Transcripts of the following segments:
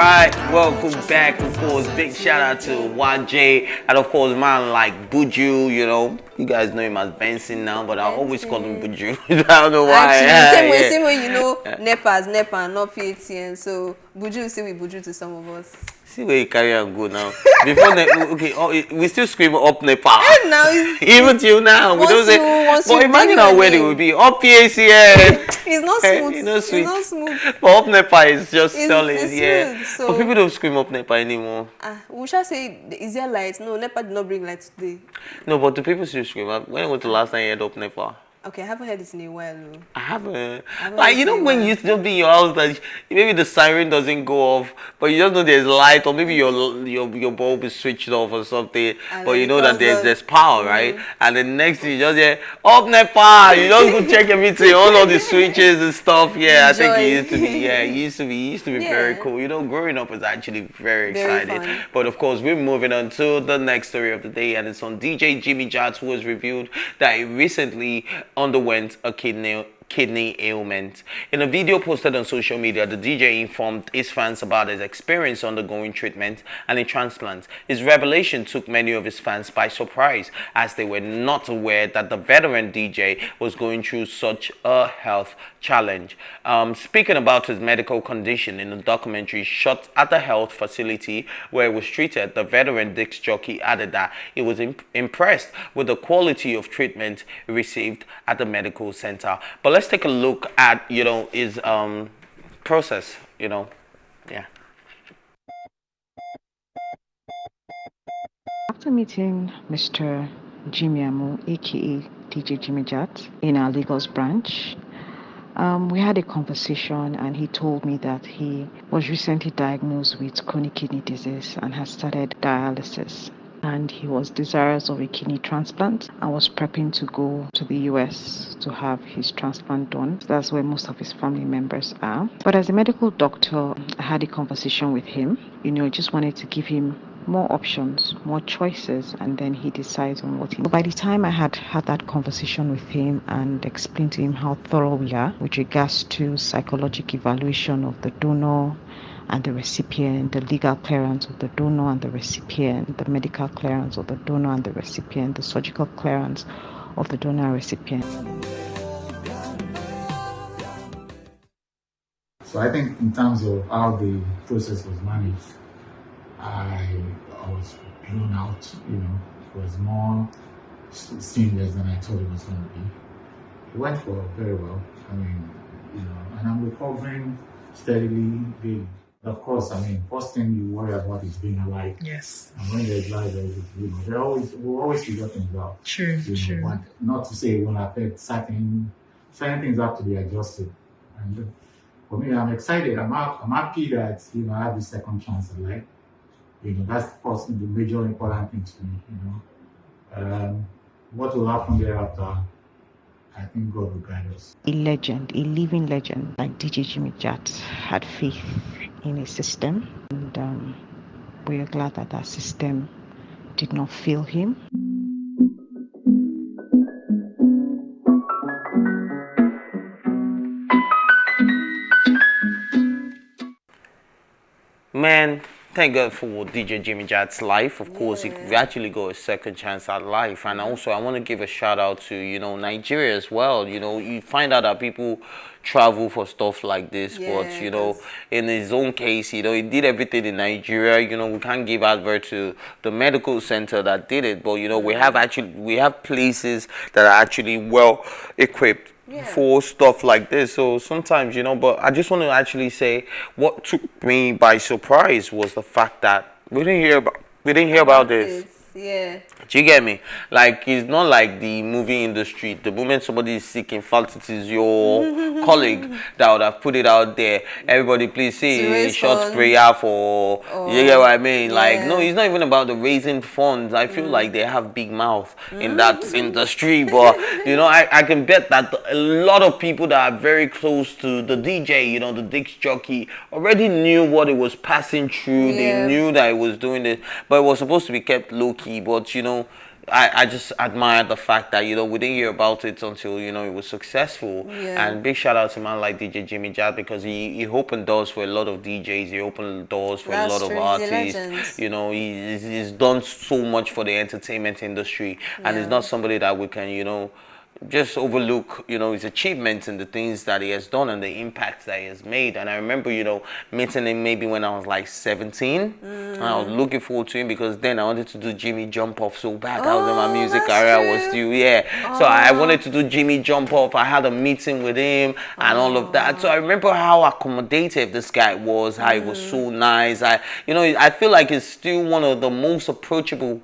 Alright, welcome back. Of course, big shout out to YJ and of course man like Buju, you guys know him as Benson now, but I always call him Buju. I don't know why. Actually, same way NEPA, not PATM, so Buju is still with Buju to some of us. See where you carry and go now. Before we still scream up Nepal. Now even till now, we don't say. But imagine how weird it would be. Up PACN. It's not smooth. It's not sweet. It's not smooth. But up Nepal is just solid. It's yeah. smooth, so. But people don't scream up Nepal anymore. We shall say, is there lights? No, NEPA did not bring lights today. No, but the people still scream. When was the last time you heard up Nepal? Okay, I haven't heard this in a while. No. I haven't. Like, when you used to just be in your house, that maybe the siren doesn't go off, but you just know there's light, or maybe your bulb is switched off or something, and but you know that there's power, right? And the next thing you just hear, up Nepal, you just go check everything, all the switches and stuff. Yeah, I think it used to be, it used to be very cool. Growing up was actually very exciting. Fun. But of course, we're moving on to the next story of the day, and it's on DJ Jimmy Jatt, who has revealed that he recently underwent a kidney ailment. In a video posted on social media, the DJ informed his fans about his experience undergoing treatment and a transplant. His revelation took many of his fans by surprise, as they were not aware that the veteran DJ was going through such a health challenge. Speaking about his medical condition in a documentary shot at the health facility where he was treated, the veteran disc jockey added that he was impressed with the quality of treatment he received at the medical center. But let's take a look at his process. After meeting Mr. Jimmy Amu, aka DJ Jimmy Jatt, in our Lagos branch, we had a conversation, and he told me that he was recently diagnosed with chronic kidney disease and has started dialysis. And he was desirous of a kidney transplant and was prepping to go to the US to have his transplant done. That's where most of his family members are. But as a medical doctor, I had a conversation with him. I just wanted to give him more options, more choices, and then he decides on what he. By the time I had that conversation with him and explained to him how thorough we are with regards to psychological evaluation of the donor and the recipient, the legal clearance of the donor and the recipient, the medical clearance of the donor and the recipient, the surgical clearance of the donor and recipient. So I think in terms of how the process was managed, I was blown out, it was more seamless than I thought it was going to be. It went very well, and I'm recovering steadily daily. Of course, first thing you worry about is being alive. Yes. And when there's life, we'll always figure things out. True. But not to say it will affect certain things have to be adjusted. And for me, I'm excited. I'm happy that I have this second chance at life. That's the major important thing to me. What will happen thereafter? I think God will guide us. A legend, a living legend like DJ Jimmy Jatt had faith in a system, and we are glad that system did not fail him. Man, thank God for DJ Jimmy Jatt's life. Of course, he actually got a second chance at life. And also, I want to give a shout out to, Nigeria as well. You find out that people travel for stuff like this, but, in his own case, he did everything in Nigeria. We can't give advert to the medical center that did it, but, we have places that are actually well equipped for stuff like this. So sometimes, but I just want to actually say what took me by surprise was the fact that we didn't hear about this. Yeah. Do you get me? Like, it's not like the movie industry. The moment somebody is sick, in fact, it is your colleague that would have put it out there. Everybody, please say a short prayer for. You get what I mean? Like, no, it's not even about the raising funds. I feel like they have big mouth in that industry. But, I can bet that a lot of people that are very close to the DJ, the disc jockey, already knew what it was passing through. They knew that it was doing this. But it was supposed to be kept low key. But, I just admire the fact that, we didn't hear about it until, it was successful. Yeah. And big shout out to a man like DJ Jimmy Jatt, because he opened doors for a lot of DJs. He opened doors for a lot of artists. He's done so much for the entertainment industry. And he's not somebody that we can, just overlook, his achievements and the things that he has done and the impacts that he has made. And I remember, meeting him maybe when I was like 17. And I was looking forward to him because then I wanted to do Jimmy Jump Off so bad. That was when my music career was still, So I wanted to do Jimmy Jump Off. I had a meeting with him and all of that. So I remember how accommodative this guy was, how he was so nice. I feel like he's still one of the most approachable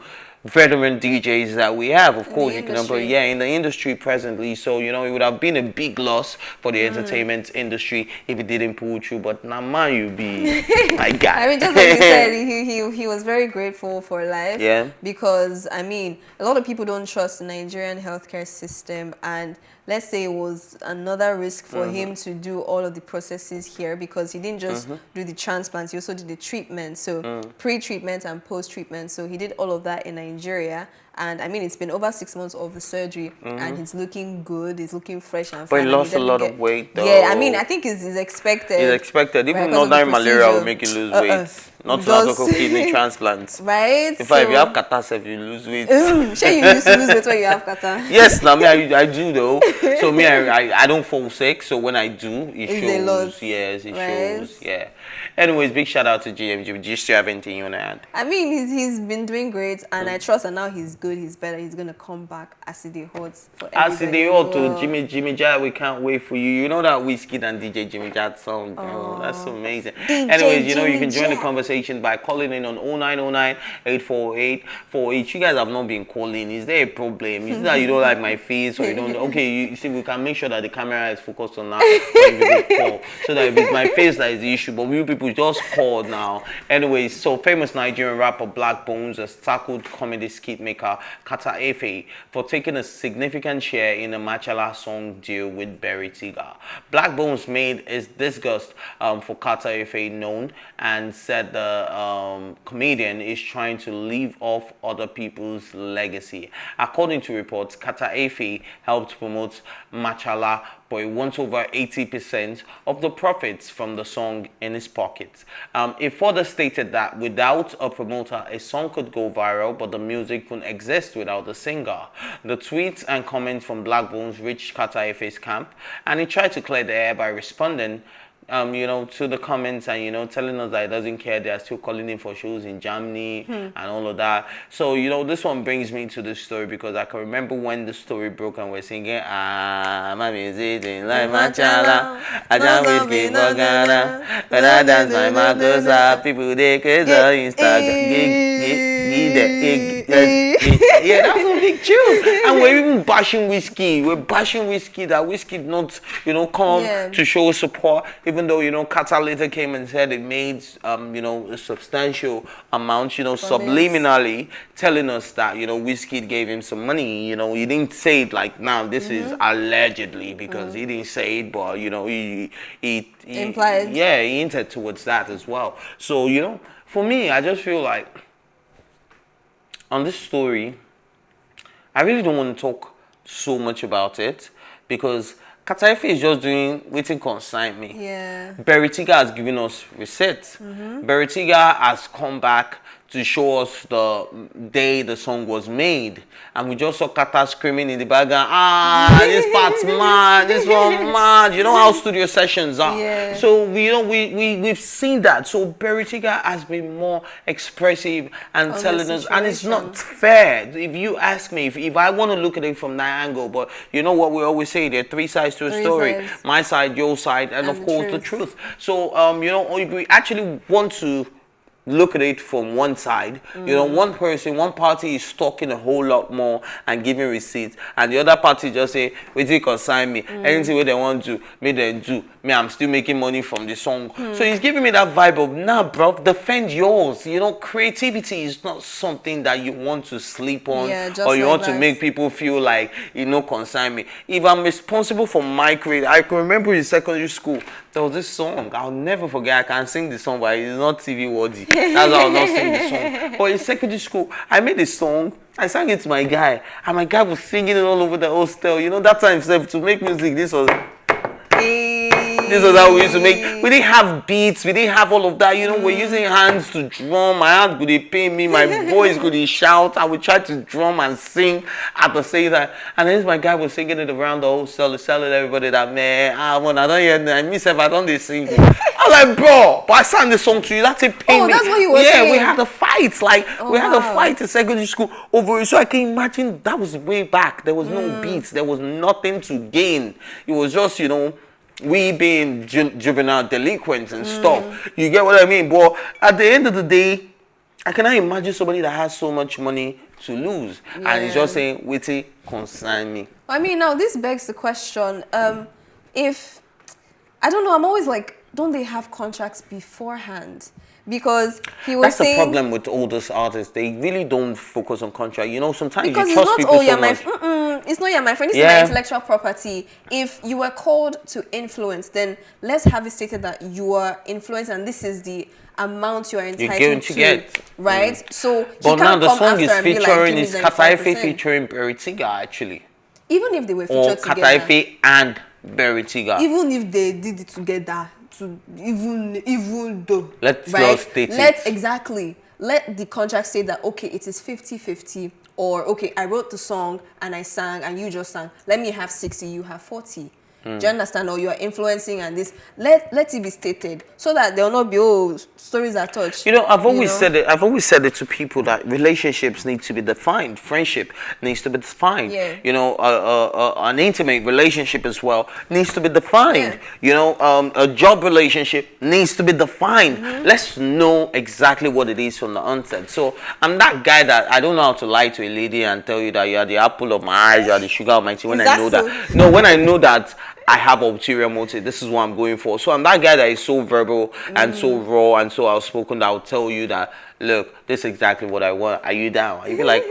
veteran DJs that we have. Of course, you can remember, in the industry presently. So, it would have been a big loss for the entertainment industry if it didn't pull through. But now, man, you be my guy. I mean, just like you said, he was very grateful for life. Yeah. Because, I mean, a lot of people don't trust the Nigerian healthcare system, and let's say it was another risk for him to do all of the processes here, because he didn't just do the transplants, he also did the treatment, so pre-treatment and post-treatment. So he did all of that in Nigeria. And I mean, it's been over 6 months of the surgery, and he's looking good. He's looking fresh and fine. But he lost a lot of weight, though. Yeah, I mean, I think it's expected. It's expected. Even ordinary malaria will make you lose weight. Not to talk of kidney transplants. Right? In fact, if you have catarrh, you lose weight. Sure, you used to lose weight when you have catarrh. Yes, now I do though. So me, I don't fall sick. So when I do, it shows. Yes, it shows. Yeah. Anyways, big shout out to GMG. Do you still have anything you want to add? I mean, he's been doing great, and I trust that now he's good, he's better, he's gonna come back as it hot for as it hot to Jimmy Jatt. We can't wait for you. You know that Whiskey and DJ Jimmy Jatt song? Oh, that's amazing. Anyways, you can join the conversation by calling in on 0909 848 48. You guys have not been calling. Is there a problem? Is it that you don't like my face, or you don't? Okay, you see, we can make sure that the camera is focused on that when people call, so that if it's my face that is the issue, but you people just called now. Anyways, so famous Nigerian rapper Blaqbonez has tackled comedy skit maker Kata Efe for taking a significant share in a Machala song deal with Berry Tiga. Blaqbonez made his disgust for Kata Efe known and said the comedian is trying to leave off other people's legacy. According to reports, Kata Efe helped promote Machala, but he wants over 80% of the profits from the song in his pocket. It further stated that without a promoter, a song could go viral, but the music couldn't exist without the singer. The tweets and comments from Blaqbonez reached Kata Efe's camp, and he tried to clear the air by responding to the comments and, telling us that he doesn't care. They are still calling him for shows in Germany and all of that. So, this one brings me to this story, because I can remember when the story broke and we're singing, my music ain't like Machala, I just whiskey for Ghana, when I dance my Makosa, people they crazy on Instagram. Yeah, that's a big tune. And we're even bashing whiskey. We're bashing whiskey, that whiskey not, come to show support, even though, Kata later came and said it made, a substantial amount, subliminally telling us that, whiskey gave him some money. He didn't say it like, now this is allegedly, because he didn't say it, but, he implied. Yeah, he hinted towards that as well. So, for me, I just feel like, on this story, I really don't want to talk so much about it, because Kata Efe is just doing wetin concern me. Yeah. Berry Tiga has given us receipts. Berry Tiga has come back to show us the day the song was made, and we just saw Kata screaming in the background, this part's mad, this one mad. You know how studio sessions are. Yeah. So we've seen that. So Berry Tiga has been more expressive and telling us, and it's not fair. If you ask me, if I want to look at it from that angle, but you know what we always say, there are three sides to a story: my side, your side, and of course the truth. So if we actually want to look at it from one side, one person, one party is talking a whole lot more and giving receipts, and the other party just say, wait till you consign me, anything where they want to, me then do, me I'm still making money from the song. So he's giving me that vibe of, nah bro, defend yours. Creativity is not something that you want to sleep on, or you want to make people feel like, consign me. If I'm responsible for my creativity, I can remember in secondary school, there was this song, I'll never forget, I can sing the song, but it's not TV worthy. That's how I'll not sing the song. But in secondary school, I made a song, I sang it to my guy, and my guy was singing it all over the hostel. You know, that time to make music, this was how we used to make. We didn't have beats, we didn't have all of that. You know, we're using hands to drum. My hand could pay me, my voice could shout. I would try to drum and sing at the same time. And then my guy was singing it around the hostel, telling everybody that, man, when I don't hear that, myself, I don't sing. I'm like, bro, but I sang the song to you. That's a pain. Oh, that's what you were saying. Yeah, we had a fight. Like, we had a fight in secondary school over it. So I can imagine that was way back. There was no beats. There was nothing to gain. It was just, you know, we being juvenile delinquents and stuff. You get what I mean? But at the end of the day, I cannot imagine somebody that has so much money to lose. And he's just saying, wait, concern me. I mean, now this begs the question, if, I don't know, I'm always like, don't they have contracts beforehand? Because he was saying... That's the problem with all those artists. They really don't focus on contract. You know, sometimes because you trust people so much. It's not, you're my friend. This is my intellectual property. If you were called to influence, then let's have it stated that you are influenced and this is the amount you are entitled to get. Right? So but now the song is featuring, is Kataife featuring Beritiga, actually. Even if they were featured together. Or Kataife and Beritiga. Even if they did it together. Even though, let's state it. Let the contract say that, okay, it is 50-50, or okay, I wrote the song and I sang and you just sang. Let me have 60, you have 40. Do you understand? Or you are influencing and this. Let it be stated so that there will not be stories that touch. You know, I've always said it. I've always said it to people that relationships need to be defined. Friendship needs to be defined. Yeah. You know, an intimate relationship as well needs to be defined. Yeah. You know, a job relationship needs to be defined. Let's know exactly what it is from the onset. So I'm that guy that I don't know how to lie to a lady and tell you that you are the apple of my eyes, you are the sugar of my tea. When I know that, no, when I know that I have ulterior motive, this is what I'm going for. So I'm that guy that is so verbal and so raw and so outspoken that I'll tell you that, look, this is exactly what I want. Are you down? And you'll be like,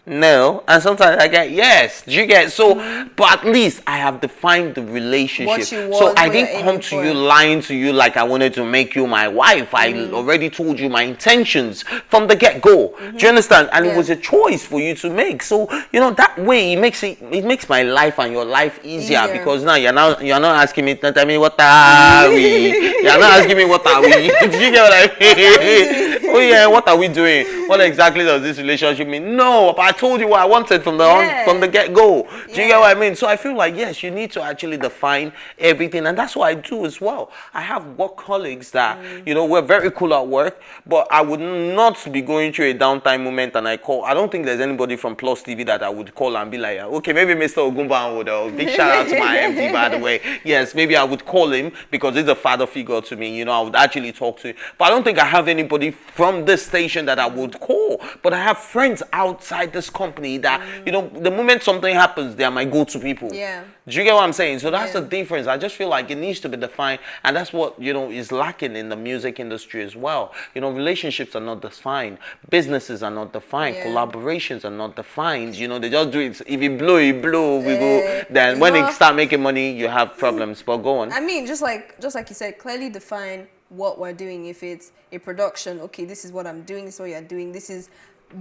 no. And sometimes I get yes. Do you get? So, but at least I have defined the relationship. So I didn't come to you lying to you like I wanted to make you my wife. I already told you my intentions from the get-go. Do you understand? And it was a choice for you to make. So, you know, that way it makes my life and your life easier. Because now you're not asking me, tell me what are we? You're not asking me what are we? Do you get what I mean? Oh yeah, what are we doing? What exactly does this relationship mean? No, but I told you what I wanted from the get-go. Do you get what I mean? So I feel like, yes, you need to actually define everything, and that's what I do as well. I have work colleagues that, you know, we're very cool at work, but I would not be going through a downtime moment and I call. I don't think there's anybody from Plus TV that I would call and be like, okay, maybe Mr. Ogumba would, big shout out to my MD, by the way. Yes, maybe I would call him because he's a father figure to me. You know, I would actually talk to him. But I don't think I have anybody from this station that I would call. But I have friends outside this company that, you know, the moment something happens, they are my go-to people. Yeah. Do you get what I'm saying? So that's the difference. I just feel like it needs to be defined, and that's what, you know, is lacking in the music industry as well. You know, relationships are not defined, businesses are not defined, collaborations are not defined. You know, they just do it. If you blow, we go. Then when they start making money, you have problems. But go on. I mean, just like you said, clearly define what we're doing. If it's a production, okay, this is what I'm doing, this is what you're doing, this is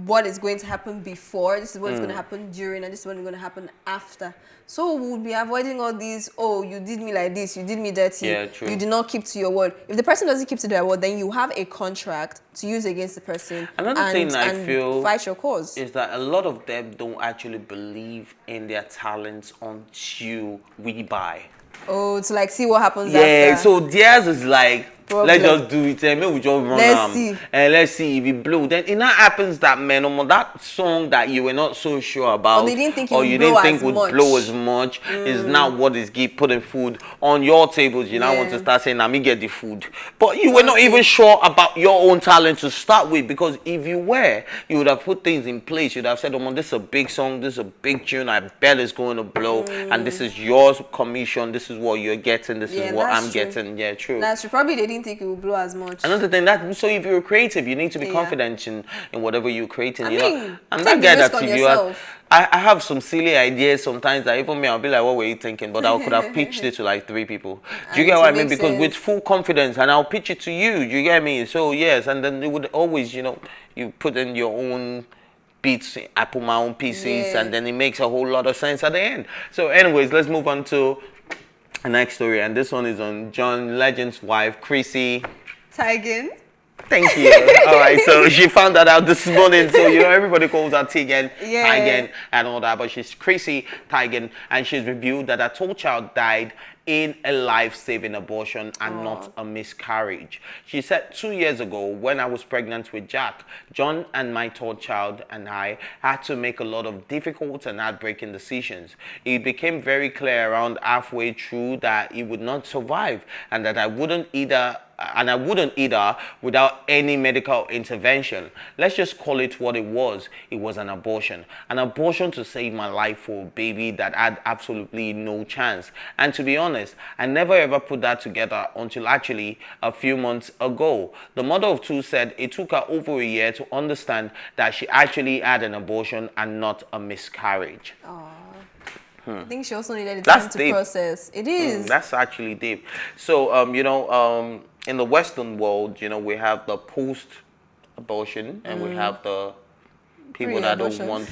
what is going to happen before, this is what's going to happen during, and this is what's going to happen after. So we'll be avoiding all these, oh, you did me like this, you did me dirty, you did not keep to your word. If the person doesn't keep to their word, then you have a contract to use against the person. Another thing I feel fight your cause is that a lot of them don't actually believe in their talents until we buy. Oh, to like see what happens after. Yeah, so theirs is like, let's just do it and maybe we just run and let's see if it blow. Then it now happens that, man, that song that you were not so sure about, or you didn't think would blow as much is now what is putting food on your tables. You now want to start saying, let me get the food. But you were not even sure about your own talent to start with, because if you were, you would have put things in place. You'd have said, oh man, this is a big song, this is a big tune, I bet it's going to blow, and this is yours commission, this is what you're getting, this is what I'm getting. Yeah, true. That's true. Probably they didn't think it would blow as much. Another thing, so if you're creative, you need to be confident in whatever you're creating. You know, I'm that guy that if you I have some silly ideas sometimes that even me, I'll be like, what were you thinking? But I could have pitched it to like 3 people. Do you get what I mean? Because with full confidence, and I'll pitch it to you. Do you get me? So yes, and then it would always, you know, you put in your own beats, I put my own pieces, Yeah. and then it makes a whole lot of sense at the end. So anyways, let's move on to the next story, and this one is on John Legend's wife, Chrissy. Teigen. Thank you. All right, so she found that out this morning. So, you know, everybody calls her Teigen, Yeah. Teigen, and all that. But she's Chrissy Teigen, and she's revealed that her third child died in a life-saving abortion and not a miscarriage. She said 2 years ago, when I was pregnant with Jack, John and my third child and I had to make a lot of difficult and heartbreaking decisions. It became very clear around halfway through that he would not survive, and that I wouldn't either without any medical intervention. Let's just call it what it was. It was an abortion. An abortion to save my life for a baby that had absolutely no chance. And to be honest, I never ever put that together until actually a few months ago. The mother of two said it took her over a year to understand that she actually had an abortion and not a miscarriage. I think she also needed That's time to deep. process. It is. That's actually deep. So, in the Western world, you know, we have the post-abortion and we have the people that don't want.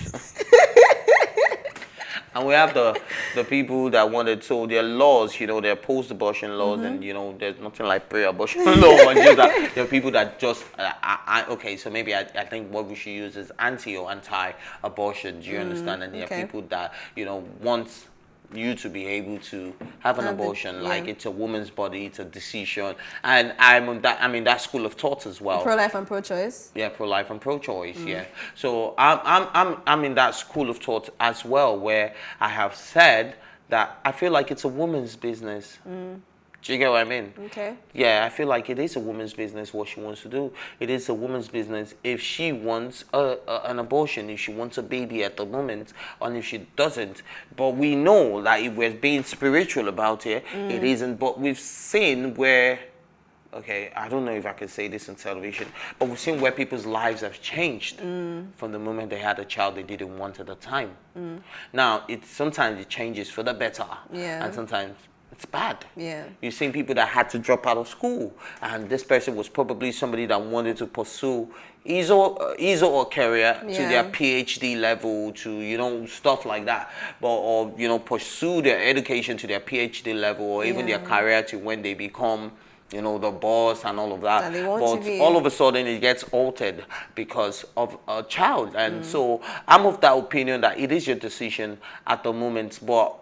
And we have the people that wanted. So there are laws, you know, there are post-abortion laws, and you know, there's nothing like pre-abortion law. And just that there are people that just okay. So maybe I think what we should use is anti or anti-abortion. Do you understand? And there are people that, you know, want you to be able to have an abortion, like it's a woman's body, it's a decision, and I'm in that school of thought as well. Pro-life and pro-choice. Yeah, pro-life and pro-choice. Yeah, so I'm in that school of thought as well, where I have said that I feel like it's a woman's business. Do you get what I mean? Okay. Yeah, I feel like it is a woman's business what she wants to do. It is a woman's business if she wants an abortion, if she wants a baby at the moment, and if she doesn't. But we know that if we're being spiritual about it, it isn't. But we've seen where, okay, I don't know if I can say this on television, but we've seen where people's lives have changed from the moment they had a child they didn't want at the time. Now, sometimes it changes for the better, and sometimes it's bad. Yeah. You've seen people that had to drop out of school, and this person was probably somebody that wanted to pursue his or career to their PhD level, to, you know, stuff like that, or you know, pursue their education to their PhD level, or even their career to when they become, you know, the boss and all of that. And they want but to be. all of a sudden it gets altered because of a child. And so I'm of that opinion that it is your decision at the moment. But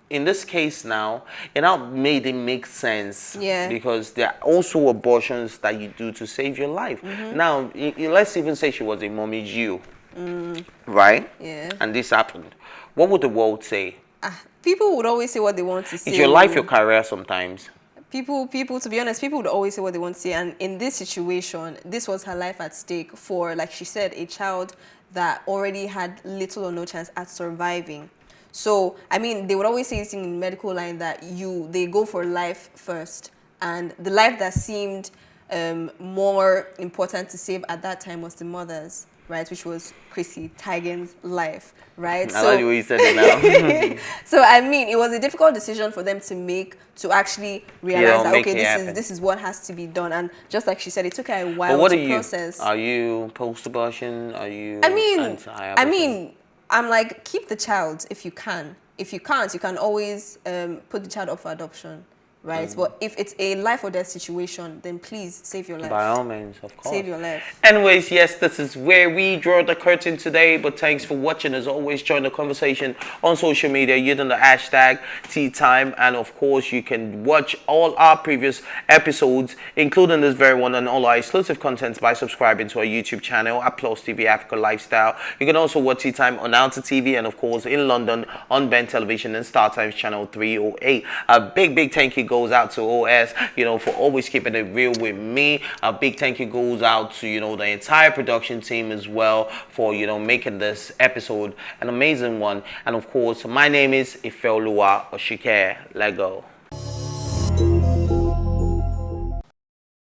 in this case now, it now made it make sense. Yeah. Because there are also abortions that you do to save your life. Now, let's even say she was a mommy Jew. Right? Yeah. And this happened. What would the world say? People would always say what they want to say. Is your life your career sometimes? People, to be honest, people would always say what they want to say. And in this situation, this was her life at stake for, like she said, a child that already had little or no chance at surviving. So, I mean, they would always say this in medical line that they go for life first. And the life that seemed more important to save at that time was the mother's, right? Which was Chrissy Teigen's life, right? I like the way you said it now. So, I mean, it was a difficult decision for them to make, to actually realize that, okay, this is what has to be done. And just like she said, it took her a while to process. Are you post-abortion? Are you anti-abortion? I'm like, keep the child if you can. If you can't, you can always put the child up for adoption, right? But if it's a life or death situation, then please save your life. By all means, of course. Save your life. Anyways, yes, this is where we draw the curtain today. But thanks for watching. As always, join the conversation on social media using the hashtag TEATIME. And of course, you can watch all our previous episodes, including this very one, and all our exclusive contents by subscribing to our YouTube channel at PlusTvAfrica Lifestyle. You can also watch TEATIME on Alta TV and, of course, in London on Ben Television and Star Times Channel 308. A big thank you goes out to OS, you know, for always keeping it real with me. A big thank you goes out to, you know, the entire production team as well for, you know, making this episode an amazing one. And of course, my name is Ifeoluwa Oshike. Let go.